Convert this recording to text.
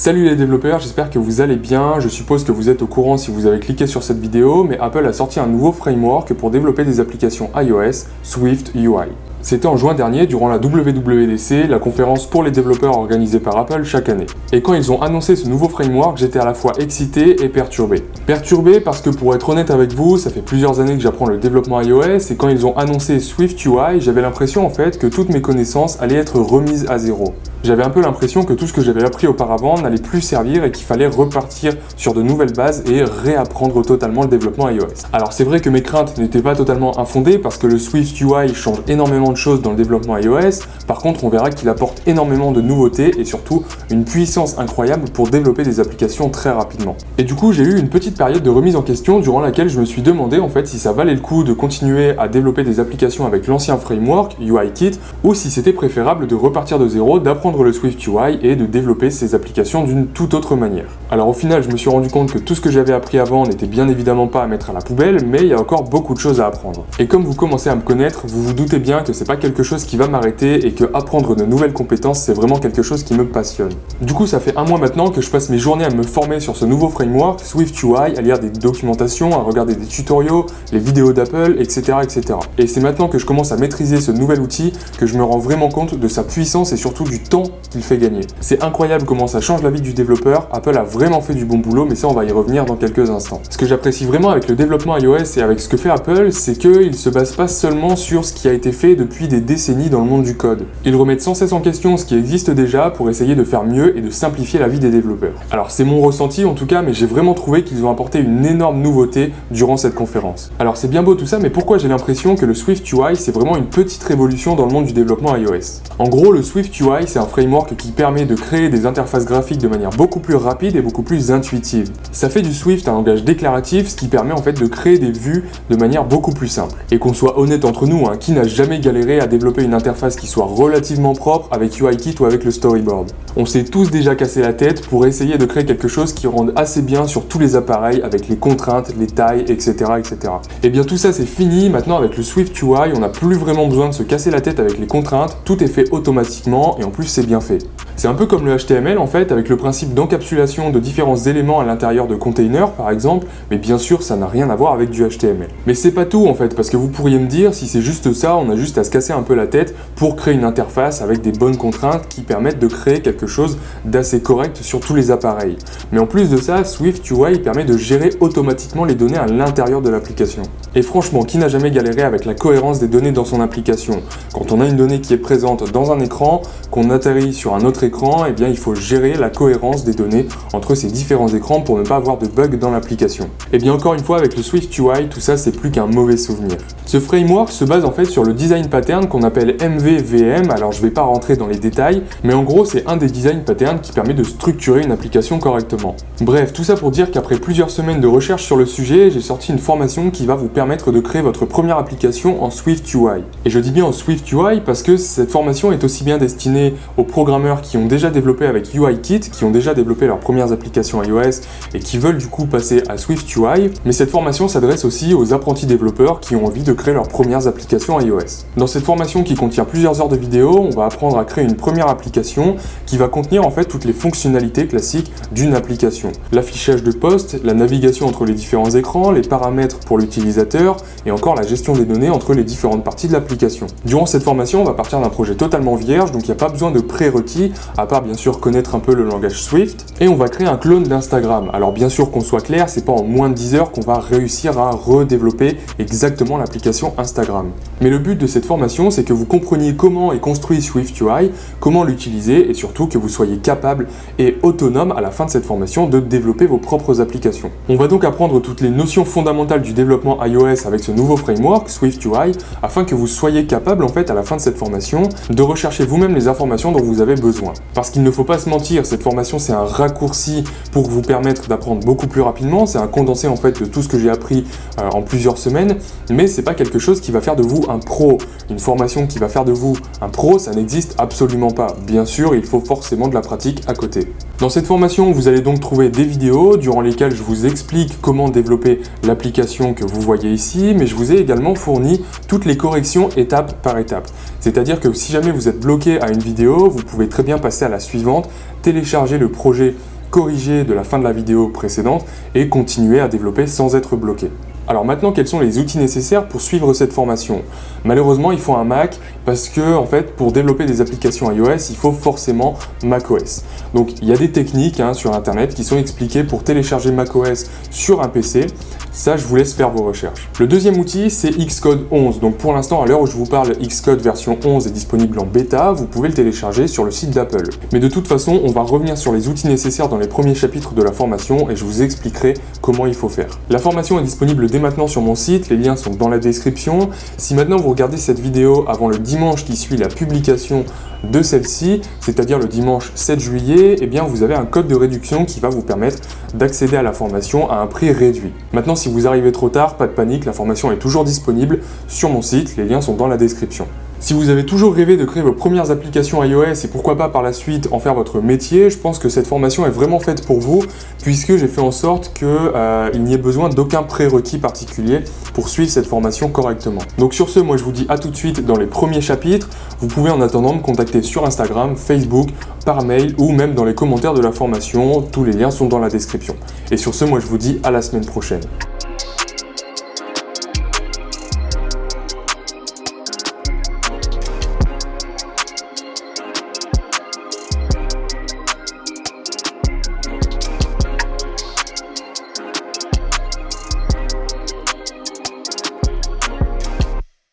Salut les développeurs, j'espère que vous allez bien. Je suppose que vous êtes au courant si vous avez cliqué sur cette vidéo, mais Apple a sorti un nouveau framework pour développer des applications iOS, Swift UI. C'était en juin dernier, durant la WWDC, la conférence pour les développeurs organisée par Apple chaque année. Et quand ils ont annoncé ce nouveau framework, j'étais à la fois excité et perturbé. Perturbé parce que pour être honnête avec vous, ça fait plusieurs années que j'apprends le développement iOS, et quand ils ont annoncé Swift UI, j'avais l'impression en fait que toutes mes connaissances allaient être remises à zéro. J'avais un peu l'impression que tout ce que j'avais appris auparavant n'allait plus servir et qu'il fallait repartir sur de nouvelles bases et réapprendre totalement le développement iOS. Alors c'est vrai que mes craintes n'étaient pas totalement infondées parce que le Swift UI change énormément de choses dans le développement iOS. Par contre, on verra qu'il apporte énormément de nouveautés et surtout une puissance incroyable pour développer des applications très rapidement. Et du coup, j'ai eu une petite période de remise en question durant laquelle je me suis demandé en fait si ça valait le coup de continuer à développer des applications avec l'ancien framework UIKit ou si c'était préférable de repartir de zéro, d'apprendre le Swift UI et de développer ces applications d'une toute autre manière. Alors au final, je me suis rendu compte que tout ce que j'avais appris avant n'était bien évidemment pas à mettre à la poubelle, mais il y a encore beaucoup de choses à apprendre. Et comme vous commencez à me connaître, vous vous doutez bien que c'est pas quelque chose qui va m'arrêter et que apprendre de nouvelles compétences, c'est vraiment quelque chose qui me passionne. Du coup, ça fait un mois maintenant que je passe mes journées à me former sur ce nouveau framework Swift UI, à lire des documentations, à regarder des tutoriaux, les vidéos d'Apple, etc., etc. Et c'est maintenant que je commence à maîtriser ce nouvel outil que je me rends vraiment compte de sa puissance et surtout du temps qu'il fait gagner. C'est incroyable comment ça change la vie du développeur. Apple a vraiment fait du bon boulot, mais ça on va y revenir dans quelques instants. Ce que j'apprécie vraiment avec le développement iOS et avec ce que fait Apple, c'est qu'il se base pas seulement sur ce qui a été fait depuis des décennies dans le monde du code. Ils remettent sans cesse en question ce qui existe déjà pour essayer de faire mieux et de simplifier la vie des développeurs. Alors c'est mon ressenti en tout cas, mais j'ai vraiment trouvé qu'ils ont apporté une énorme nouveauté durant cette conférence. Alors c'est bien beau tout ça, mais pourquoi j'ai l'impression que le Swift UI c'est vraiment une petite révolution dans le monde du développement iOS? En gros, le Swift UI c'est un framework qui permet de créer des interfaces graphiques de manière beaucoup plus rapide et beaucoup plus intuitive. Ça fait du Swift un langage déclaratif, ce qui permet en fait de créer des vues de manière beaucoup plus simple. Et qu'on soit honnête entre nous, qui n'a jamais galéré à développer une interface qui soit relativement propre avec UIKit ou avec le storyboard? On s'est tous déjà cassé la tête pour essayer de créer quelque chose qui rende assez bien sur tous les appareils avec les contraintes, les tailles, etc. etc. Et bien tout ça c'est fini, maintenant avec le Swift UI, on n'a plus vraiment besoin de se casser la tête avec les contraintes, tout est fait automatiquement et en plus c'est bien fait. C'est un peu comme le HTML en fait, avec le principe d'encapsulation de différents éléments à l'intérieur de containers par exemple, mais bien sûr ça n'a rien à voir avec du HTML. Mais c'est pas tout en fait, parce que vous pourriez me dire, si c'est juste ça, on a juste à se casser un peu la tête pour créer une interface avec des bonnes contraintes qui permettent de créer quelque chose d'assez correct sur tous les appareils. Mais en plus de ça, Swift UI permet de gérer automatiquement les données à l'intérieur de l'application. Et franchement, qui n'a jamais galéré avec la cohérence des données dans son application? Quand on a une donnée qui est présente dans un écran, qu'on atterrit sur un autre écran, eh bien il faut gérer la cohérence des données entre ces différents écrans pour ne pas avoir de bugs dans l'application. Et bien encore une fois, avec le Swift UI, tout ça c'est plus qu'un mauvais souvenir. Ce framework se base en fait sur le design pattern qu'on appelle MVVM, alors je vais pas rentrer dans les détails, mais en gros c'est un des design patterns qui permet de structurer une application correctement. Bref, tout ça pour dire qu'après plusieurs semaines de recherche sur le sujet, j'ai sorti une formation qui va vous permettre de créer votre première application en Swift UI. Et je dis bien en Swift UI parce que cette formation est aussi bien destinée aux programmeurs qui ont déjà développé avec UIKit, qui ont déjà développé leurs premières applications iOS et qui veulent du coup passer à Swift UI, mais cette formation s'adresse aussi aux apprentis développeurs qui ont envie de créer leurs premières applications iOS. Dans cette formation qui contient plusieurs heures de vidéo, on va apprendre à créer une première application qui va contenir en fait toutes les fonctionnalités classiques d'une application. L'affichage de posts, la navigation entre les différents écrans, les paramètres pour l'utilisateur et encore la gestion des données entre les différentes parties de l'application. Durant cette formation, on va partir d'un projet totalement vierge, donc il n'y a pas besoin de prérequis, à part bien sûr connaître un peu le langage Swift, et on va créer un clone d'Instagram. Alors bien sûr qu'on soit clair, c'est pas en moins de 10 heures qu'on va réussir à redévelopper exactement l'application Instagram. Mais le but de cette formation, c'est que vous compreniez comment est construit Swift UI, comment l'utiliser et surtout que vous soyez capable et autonome à la fin de cette formation de développer vos propres applications. On va donc apprendre toutes les notions fondamentales du développement iOS avec ce nouveau framework Swift UI afin que vous soyez capable en fait à la fin de cette formation de rechercher vous-même les informations dont vous avez besoin. Parce qu'il ne faut pas se mentir, cette formation c'est un raccourci pour vous permettre d'apprendre beaucoup plus rapidement, c'est un condensé en fait de tout ce que j'ai appris en plusieurs semaines, mais c'est pas quelque chose qui va faire de vous un pro. Une formation qui va faire de vous un pro, ça n'existe absolument pas. Bien sûr, il faut forcément de la pratique à côté. Dans cette formation, vous allez donc trouver des vidéos durant lesquelles je vous explique comment développer l'application que vous voyez ici, mais je vous ai également fourni toutes les corrections étape par étape. C'est-à-dire que si jamais vous êtes bloqué à une vidéo, vous pouvez très bien passer à la suivante, télécharger le projet corrigé de la fin de la vidéo précédente et continuer à développer sans être bloqué. Alors maintenant, quels sont les outils nécessaires pour suivre cette formation? Malheureusement, il faut un Mac parce que, en fait, pour développer des applications iOS, il faut forcément macOS. Donc, il y a des techniques sur Internet qui sont expliquées pour télécharger macOS sur un PC. Ça, je vous laisse faire vos recherches. Le deuxième outil, c'est Xcode 11. Donc, pour l'instant, à l'heure où je vous parle, Xcode version 11 est disponible en bêta. Vous pouvez le télécharger sur le site d'Apple. Mais de toute façon, on va revenir sur les outils nécessaires dans les premiers chapitres de la formation et je vous expliquerai comment il faut faire. La formation est disponible dès maintenant sur mon site. Les liens sont dans la description. Si maintenant vous regardez cette vidéo avant le dimanche qui suit la publication de celle-ci, c'est-à-dire le dimanche 7 juillet, eh bien vous avez un code de réduction qui va vous permettre d'accéder à la formation à un prix réduit. Maintenant, si vous arrivez trop tard, pas de panique, la formation est toujours disponible sur mon site, les liens sont dans la description. Si vous avez toujours rêvé de créer vos premières applications iOS et pourquoi pas par la suite en faire votre métier, je pense que cette formation est vraiment faite pour vous puisque j'ai fait en sorte qu'il n'y ait besoin d'aucun prérequis particulier pour suivre cette formation correctement. Donc sur ce, moi je vous dis à tout de suite dans les premiers chapitres. Vous pouvez en attendant me contacter sur Instagram, Facebook, par mail ou même dans les commentaires de la formation. Tous les liens sont dans la description. Et sur ce, moi je vous dis à la semaine prochaine.